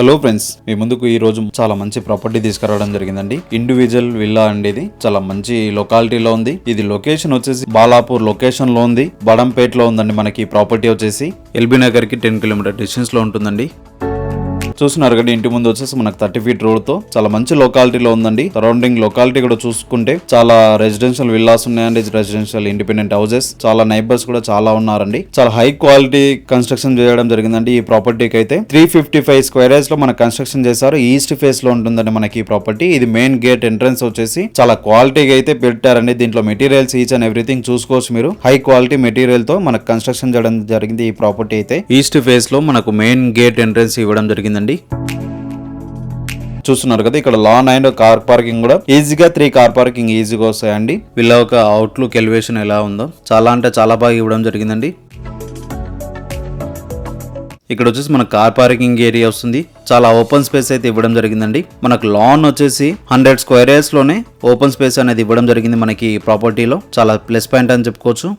Hello friends, మీ ముందుకు ఈ రోజు చాలా మంచి ప్రాపర్టీ తీసుకురావడం జరిగిందండి. ఇండివిజువల్ విల్లా అండి. ఇది చాలా మంచి లొకాలిటీలో ఉంది. ఇది లొకేషన్ వచ్చేసి బాలాపూర్ లొకేషన్ లో ఉంది. బడంపేట్ లో ఉందండి. మనకి ప్రాపర్టీ వచ్చేసి ఎల్బీ నగర్ కి 10 కిలోమీటర్ డిస్టెన్స్ లో ఉంటుందండి. చూస్తున్నారు కదా, ఇంటి ముందు వచ్చేసి మనకు 30 ఫీట్ రోడ్ తో చాలా మంచి లొకాలిటీలో ఉందండి. సరౌండింగ్ లొకాలిటీ కూడా చూసుకుంటే చాలా రెసిడెన్షియల్ విల్లాస్ ఉన్నాయండి, రెసిడెన్షియల్ ఇండిపెండెంట్ హౌసెస్, చాలా నైబర్స్ కూడా చాలా ఉన్నారండి. చాలా హై క్వాలిటీ కన్స్ట్రక్షన్ చేయడం జరిగిందండి. ఈ ప్రాపర్టీకి అయితే 355 స్క్వేర్ యార్డ్స్ లో మన కన్స్ట్రక్షన్ చేశారు. ఈస్ట్ ఫేస్ లో ఉంటుందండి మనకి ఈ ప్రాపర్టీ. ఇది మెయిన్ గేట్ ఎంట్రన్స్ వచ్చేసి చాలా క్వాలిటీగా అయితే పెట్టారండి. దీంట్లో మెటీరియల్స్ ఈచ్ అండ్ ఎవ్రీథింగ్ చూసుకోవచ్చు మీరు. హై క్వాలిటీ మెటీరియల్ తో మనకు కన్స్ట్రక్షన్ చేయడం జరిగింది. ఈ ప్రాపర్టీ అయితే ఈస్ట్ ఫేస్ లో మనకు మెయిన్ గేట్ ఎంట్రన్స్ ఇవ్వడం జరిగిందండి. చూస్తున్నారు కదా, ఇక్కడ లాన్ అండ్ కార్ పార్కింగ్ కూడా ఈజీగా 3 కార్ పార్కింగ్ ఈజీగా వస్తాయండి. వీళ్ళ ఒక అవుట్లుక్ ఎలివేషన్ ఎలా ఉందో చాలా అంటే చాలా బాగా ఇవ్వడం జరిగిందండి. ఇక్కడ వచ్చేసి మన కార్ పార్కింగ్ ఏరియా వస్తుంది. చాలా ఓపెన్ స్పేస్ అయితే ఇవ్వడం జరిగిందండి. మనకు లాన్ వచ్చేసి 100 స్క్వేర్ యార్డ్స్ లోనే ఓపెన్ స్పేస్ అనేది ఇవ్వడం జరిగింది మనకి ప్రాపర్టీలో. చాలా ప్లస్ పాయింట్ అని చెప్పుకోవచ్చు.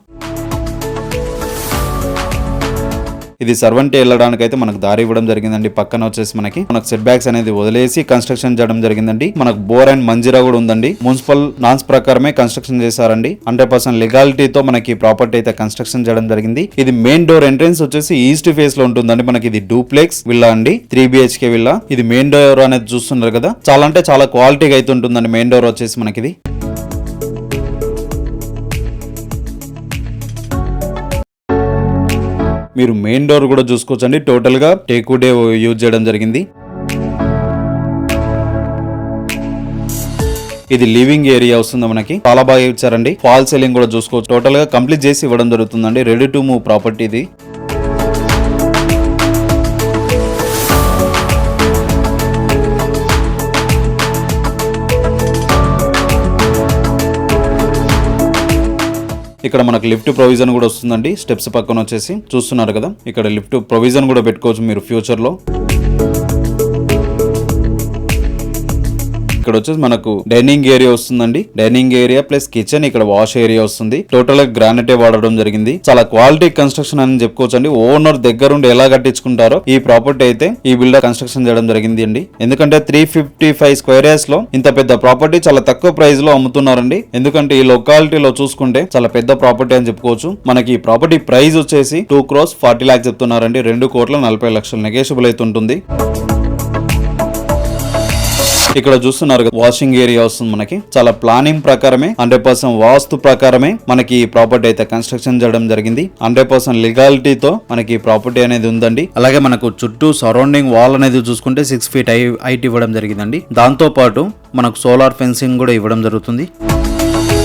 ఇది సర్వెంట్ వెళ్ళడానికి అయితే మనకు దారి ఇవ్వడం జరిగిందండి. పక్కన వచ్చేసి మనకు సెట్ బ్యాక్స్ అనేది వదిలేసి కన్స్ట్రక్షన్ చేయడం జరిగిందండి. మనకు బోర్ అండ్ మంజీరా కూడా ఉందండి. మున్సిపల్ నాన్స్ ప్రకారమే కన్స్ట్రక్షన్ చేశారండి. 100% లీగాలిటీతో మనకి ప్రాపర్టీ అయితే కన్స్ట్రక్షన్ చేయడం జరిగింది. ఇది మెయిన్ డోర్ ఎంట్రన్స్ వచ్చేసి ఈస్ట్ ఫేస్ లో ఉంటుందండి. మనకి ఇది డూప్లెక్స్ విల్లా అండి, 3 BHK విల్లా. ఇది మెయిన్ డోర్ అనేది చూస్తున్నారు కదా, చాలా అంటే చాలా క్వాలిటీగా అయితే ఉంటుందండి. మెయిన్ డోర్ వచ్చేసి మనకి మీరు మెయిన్ డోర్ కూడా చూసుకోవచ్చండి. టోటల్ గా టేకుడే యూజ్ చేయడం జరిగింది. ఇది లివింగ్ ఏరియా వస్తుంది మనకి. చాలా బాగా ఇచ్చారండి. ఫాల్ సీలింగ్ కూడా చూసుకోవచ్చు. టోటల్ గా కంప్లీట్ చేసి ఇవ్వడం జరుగుతుందండి. రెడీ టు మూవ్ ప్రాపర్టీ ఇది. ఇక్కడ మనకు లిఫ్ట్ ప్రొవిజన్ కూడా వస్తుందండి. స్టెప్స్ పక్కన వచ్చేసి చూస్తున్నారు కదా, ఇక్కడ లిఫ్ట్ ప్రొవిజన్ కూడా పెట్టుకోవచ్చు మీరు ఫ్యూచర్ లో. ఇక్కడ వచ్చేసి మనకు డైనింగ్ ఏరియా వస్తుందండి. డైనింగ్ ఏరియా ప్లస్ కిచెన్, ఇక్కడ వాష్ ఏరియా వస్తుంది. టోటల్ గా గ్రానైటే వాడడం జరిగింది. చాలా క్వాలిటీ కన్స్ట్రక్షన్ అని చెప్పుకోవచ్చు అండి. ఓనర్ దగ్గరుండి ఎలా కట్టించుకుంటారో ఈ ప్రాపర్టీ అయితే ఈ బిల్డర్ కన్స్ట్రక్షన్ చేయడం జరిగింది అండి. ఎందుకంటే 355 స్క్వేర్ యార్డ్స్ లో ఇంత పెద్ద ప్రాపర్టీ చాలా తక్కువ ప్రైస్ లో అమ్ముతున్నారండి. ఎందుకంటే ఈ లొకాలిటీలో చూసుకుంటే చాలా పెద్ద ప్రాపర్టీ అని చెప్పుకోవచ్చు. మనకి ఈ ప్రాపర్టీ ప్రైస్ వచ్చేసి 2 crores 40 lakhs చెప్తున్నారండి. 2,40,00,000 నెగోషియబుల్ అయితే ఉంటుంది. ఇక్కడ చూస్తున్నారు కదా, వాషింగ్ ఏరియా వస్తుంది మనకి. చాలా ప్లానింగ్ ప్రకారమే 100% వాస్తు ప్రకారమే మనకి ఈ ప్రాపర్టీ అయితే కన్స్ట్రక్షన్ చేయడం జరిగింది. 100% లీగాలిటీతో మనకి ప్రాపర్టీ అనేది ఉందండి. అలాగే మనకు చుట్టూ సరౌండింగ్ వాల్ అనేది చూసుకుంటే 6 feet హైట్ ఇవ్వడం జరిగిందండి. దాంతో పాటు మనకు సోలార్ ఫెన్సింగ్ కూడా ఇవ్వడం జరుగుతుంది.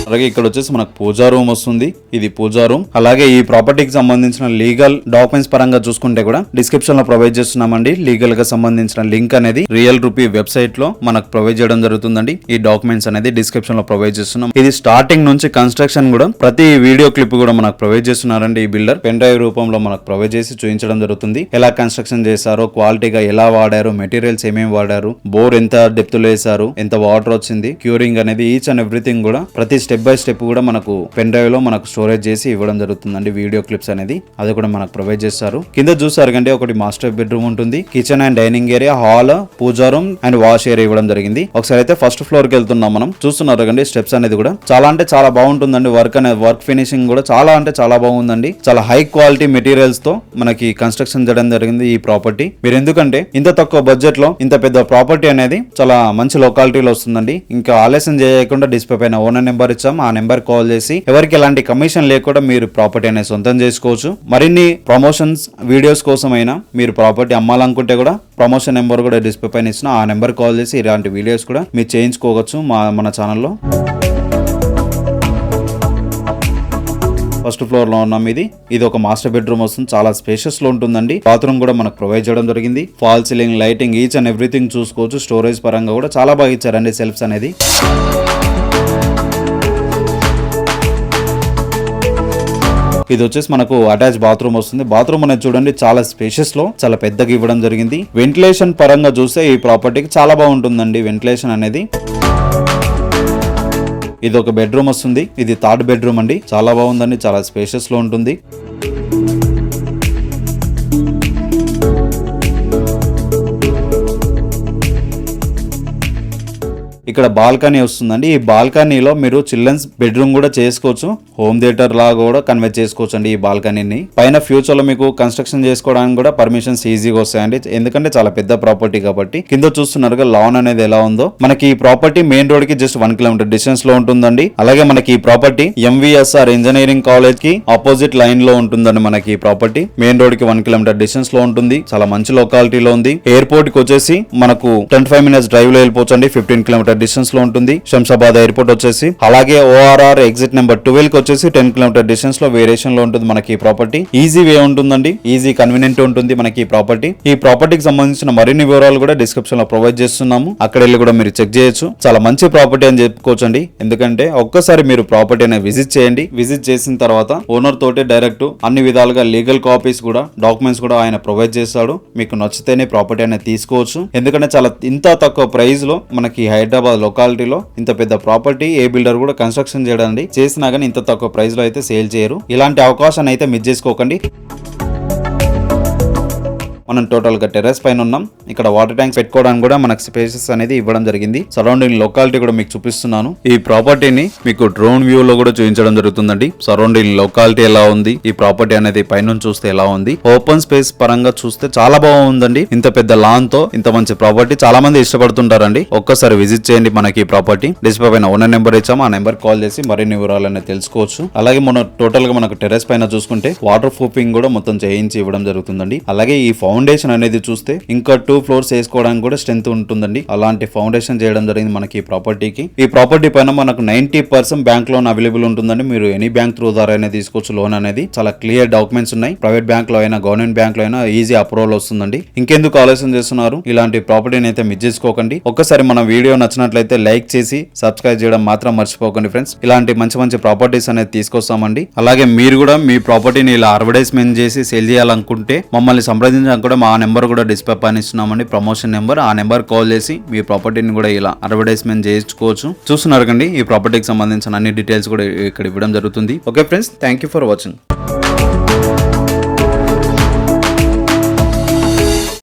అలాగే ఇక్కడ వచ్చేసి మనకు పూజా రూమ్ వస్తుంది. ఇది పూజా రూమ్. అలాగే ఈ ప్రాపర్టీకి సంబంధించిన లీగల్ డాక్యుమెంట్స్ పరంగా చూసుకుంటే కూడా డిస్క్రిప్షన్ లో ప్రొవైడ్ చేస్తున్నామండి. లీగల్ గా సంబంధించిన లింక్ అనేది రియల్ రూపీ వెబ్సైట్ లో మనకు ప్రొవైడ్ చేయడం జరుగుతుందండి. ఈ డాక్యుమెంట్స్ అనేది డిస్క్రిప్షన్ లో ప్రొవైడ్ చేస్తున్నాం. ఇది స్టార్టింగ్ నుంచి కన్స్ట్రక్షన్ కూడా ప్రతి వీడియో క్లిప్ కూడా మనకు ప్రొవైడ్ చేస్తున్నారండి. ఈ బిల్డర్ పెన్ డ్రైవ్ రూపంలో మనకు ప్రొవైడ్ చేసి చూపించడం జరుగుతుంది. ఎలా కన్స్ట్రక్షన్ చేశారో, క్వాలిటీగా ఎలా వాడారు, మెటీరియల్స్ ఏమేమి వాడారు, బోర్ ఎంత డెప్త్ లో వేశారు, ఎంత వాటర్ వచ్చింది, క్యూరింగ్ అనేది ఈచ్ అండ్ ఎవ్రీథింగ్ కూడా ప్రతి స్టెప్ బై స్టెప్ కూడా మనకు పెన్ డ్రైవ్ లో మనకు స్టోరేజ్ చేసి ఇవ్వడం జరుగుతుందండి. వీడియో క్లిప్స్ అనేది అది కూడా మనకు ప్రొవైడ్ చేస్తారు. కింద చూసారు కంటే ఒకటి మాస్టర్ బెడ్రూమ్ ఉంటుంది. Kitchen and dining area, hall, puja room and wash area ఇవ్వడం జరిగింది. ఒకసారి అయితే ఫస్ట్ ఫ్లోర్ కి వెళ్తున్నాం మనం. చూస్తున్నారు కండి స్టెప్స్ అనేది కూడా చాలా అంటే చాలా బాగుంటుందండి. వర్క్ ఫినిషింగ్ కూడా చాలా అంటే చాలా బాగుందండి. చాలా హై క్వాలిటీ మెటీరియల్స్ తో మనకి కన్స్ట్రక్షన్ చేయడం జరిగింది ఈ ప్రాపర్టీ. మీరు ఎందుకంటే ఇంత తక్కువ బడ్జెట్ లో ఇంత పెద్ద ప్రాపర్టీ అనేది చాలా మంచి లొకాలిటీలో వస్తుందండి. ఇంకా ఆలస్యం చేయకుండా డిస్ప్లే పైన ఓనర్ నెంబర్ ఇచ్చాం. ఆ నెంబర్ కాల్ చేసి ఎవరికి ఎలాంటి కమిషన్ లేకుండా మీరు ప్రాపర్టీ అనేది సొంతం చేసుకోవచ్చు. మరిన్ని ప్రమోషన్స్ వీడియోస్ కోసమైనా మీరు ప్రాపర్టీ అమ్మాలనుకుంటే కూడా ప్రమోషన్ నెంబర్ కూడా డిస్ప్లే పైన ఇచ్చిన ఆ నెంబర్ కాల్ చేసి ఇలాంటి వీడియోస్ కూడా మీరు చేయించుకోవచ్చు మన ఛానల్లో. ఫస్ట్ ఫ్లోర్ లో ఉన్నాం. ఇది ఒక మాస్టర్ బెడ్రూమ్ వస్తుంది. చాలా స్పేషియస్ లో ఉంటుందండి. బాత్రూమ్ కూడా మనకు ప్రొవైడ్ చేయడం జరిగింది. Fall ceiling, lighting each and everything చూసుకోవచ్చు. స్టోరేజ్ పరంగా కూడా చాలా బాగా ఇచ్చారండి సెల్ఫ్స్ అనేది. ఇది వచ్చేసి మనకు అటాచ్ బాత్రూమ్ వస్తుంది. బాత్రూమ్ అనేది చూడండి చాలా స్పేషియస్ లో చాలా పెద్దగా ఇవ్వడం జరిగింది. వెంటిలేషన్ పరంగా చూస్తే ఈ ప్రాపర్టీకి చాలా బాగుంటుందండి వెంటిలేషన్ అనేది. ఇది ఒక బెడ్రూమ్ వస్తుంది. ఇది 3rd బెడ్రూమ్ అండి. చాలా బాగుందండి. చాలా స్పేషియస్ లో ఉంటుంది. ఇక్కడ బాల్కనీ వస్తుందండి. ఈ బాల్కనీలో మీరు చిల్డ్రన్స్ బెడ్రూమ్ కూడా చేసుకోవచ్చు, హోమ్ థియేటర్ లాగా కూడా కన్వర్ట్ చేసుకోవచ్చు అండి. ఈ బాల్కనీని పైన ఫ్యూచర్ లో మీకు కన్స్ట్రక్షన్ చేసుకోవడానికి కూడా పర్మిషన్స్ ఈజీగా వస్తాయండి, ఎందుకంటే చాలా పెద్ద ప్రాపర్టీ కాబట్టి. కింద చూస్తున్నారు లాన్ అనేది ఎలా ఉందో. మనకి ఈ ప్రాపర్టీ మెయిన్ రోడ్ కి జస్ట్ 1 కిలోమీటర్ డిస్టెన్స్ లో ఉంటుందండి. అలాగే మనకి ఈ ప్రాపర్టీ MVSR ఇంజనీరింగ్ కాలేజ్ కి ఆపోజిట్ లైన్ లో ఉంటుందండి. మనకి ఈ ప్రాపర్టీ మెయిన్ రోడ్ కి 1 కిలోమీటర్ డిస్టెన్స్ లో ఉంటుంది, చాలా మంచి లొకాలిటీలో ఉంది. ఎయిర్పోర్ట్ కి వచ్చేసి మనకు 25 మినిట్స్ డ్రైవ్ లో వెళ్ళిపోవచ్చు అండి, 15 కిలోమీటర్ డిస్టెన్స్ లో ఉంటుంది శంషాబాద్ ఎయిర్పోర్ట్ వచ్చేసి. అలాగే ORR ఎగ్జిట్ నెంబర్ 12 కి వచ్చేసి 10 కిలోమీటర్ డిస్టెన్స్ లో వేరియేషన్ లో ఉంటుంది మనకి ఈ ప్రాపర్టీ. ఈజీ వే ఉంటుందండి, ఈజీ కన్వీనియంట్ ఉంటుంది మనకి ఈ ప్రాపర్టీ. ఈ ప్రాపర్టీకి సంబంధించిన మరిన్ని వివరాలు కూడా డిస్క్రిప్షన్ లో ప్రొవైడ్ చేస్తున్నాము, అక్కడ వెళ్ళి కూడా మీరు చెక్ చేయొచ్చు. చాలా మంచి ప్రాపర్టీ అని చెప్పుకోవచ్చు అండి, ఎందుకంటే ఒక్కసారి మీరు ప్రాపర్టీ అనేది విజిట్ చేయండి. విజిట్ చేసిన తర్వాత ఓనర్ తోటి డైరెక్ట్ అన్ని విధాలుగా లీగల్ కాపీస్ కూడా డాక్యుమెంట్స్ కూడా ఆయన ప్రొవైడ్ చేస్తాడు. మీకు నచ్చితేనే ప్రాపర్టీ అనేది తీసుకోవచ్చు, ఎందుకంటే చాలా ఇంత తక్కువ ప్రైస్ లో మనకి హైదరాబాద్ లొకాలిటీలో ఇంత పెద్ద ప్రాపర్టీ ఏ బిల్డర్ కూడా కన్స్ట్రక్షన్ చేయడానికి చేసినా కానీ ఇంత తక్కువ ప్రైస్ లో అయితే సేల్ చేయరు. ఇలాంటి అవకాశాన్ని అయితే మిస్ చేసుకోకండి. మనం టోటల్ గా టెర్రస్ పైన ఉన్నాం. ఇక్కడ వాటర్ ట్యాంక్స్ పెట్టుకోవడానికి కూడా మనకు స్పేసెస్ అనేది ఇవ్వడం జరిగింది. సరౌండింగ్ లొకాలిటీ కూడా మీకు చూపిస్తున్నాను. ఈ ప్రాపర్టీని మీకు డ్రోన్ వ్యూ లో కూడా చూపించడం జరుగుతుందండి. సరౌండింగ్ లొకాలిటీ ఎలా ఉంది, ఈ ప్రాపర్టీ అనేది పైన చూస్తే ఎలా ఉంది. ఓపెన్ స్పేస్ పరంగా చూస్తే చాలా బాగుందండి. ఇంత పెద్ద లాన్ తో ఇంత మంచి ప్రాపర్టీ చాలా మంది ఇష్టపడుతుంటారండి. ఒక్కసారి విజిట్ చేయండి. మనకి ఈ ప్రాపర్టీ డిస్ప్లే పైన ఓనర్ నెంబర్ ఇచ్చాము, ఆ నెంబర్ కాల్ చేసి మరిన్ని వివరాలు అనేది తెలుసుకోవచ్చు. అలాగే మనం టోటల్ గా మనకు టెర్రస్ పైన చూసుకుంటే వాటర్ ప్రూఫింగ్ కూడా మొత్తం చేయించి ఇవ్వడం జరుగుతుందండి. అలాగే ఈ ఫౌండేషన్ అనేది చూస్తే ఇంకా 2 ఫ్లోర్స్ వేసుకోవడానికి కూడా స్ట్రెంత్ ఉంటుందండి. అలాంటి ఫౌండేషన్ చేయడం జరిగింది మనకి ఈ ప్రాపర్టీకి. ఈ ప్రాపర్టీ పైన మనకు 90% బ్యాంక్ లోన్ అవైలబుల్ ఉంటుందండి. మీరు ఎనీ బ్యాంక్ త్రూ ద్వారా అనేది తీసుకోవచ్చు. లోన్ అనేది చాలా క్లియర్ డాక్యుమెంట్స్ ఉన్నాయి. ప్రైవేట్ బ్యాంక్ లో అయినా గవర్నమెంట్ బ్యాంక్ లో అయినా ఈజీ అప్రూవల్ వస్తుందండి. ఇంకెందుకు ఆలోచన చేస్తున్నారు, ఇలాంటి ప్రాపర్టీని అయితే మిస్ చేసుకోకండి. ఒక్కసారి మన వీడియో నచ్చినట్లయితే లైక్ చేసి సబ్స్క్రైబ్ చేయడం మాత్రం మర్చిపోకండి ఫ్రెండ్స్. ఇలాంటి మంచి మంచి ప్రాపర్టీస్ అనేది తీసుకొస్తామండి. అలాగే మీరు కూడా మీ ప్రాపర్టీని ఇలా అడ్వర్టైజ్మెంట్ చేసి సేల్ చేయాలనుకుంటే మమ్మల్ని సంప్రదించడానికి కూడా మా నెంబర్ కూడా డిస్ప్లే పైన ఇస్తున్నామండి, ప్రమోషన్ నెంబర్. ఆ నెంబర్ కాల్ చేసి మీ ప్రాపర్టీని కూడా ఇలా అడ్వర్టైజ్మెంట్ చేయించుకోవచ్చు. చూస్తున్నారు కండి, ఈ ప్రాపర్టీకి సంబంధించిన అన్ని డీటెయిల్స్ కూడా ఇక్కడ ఇవ్వడం జరుగుతుంది. Okay friends, thank you for watching.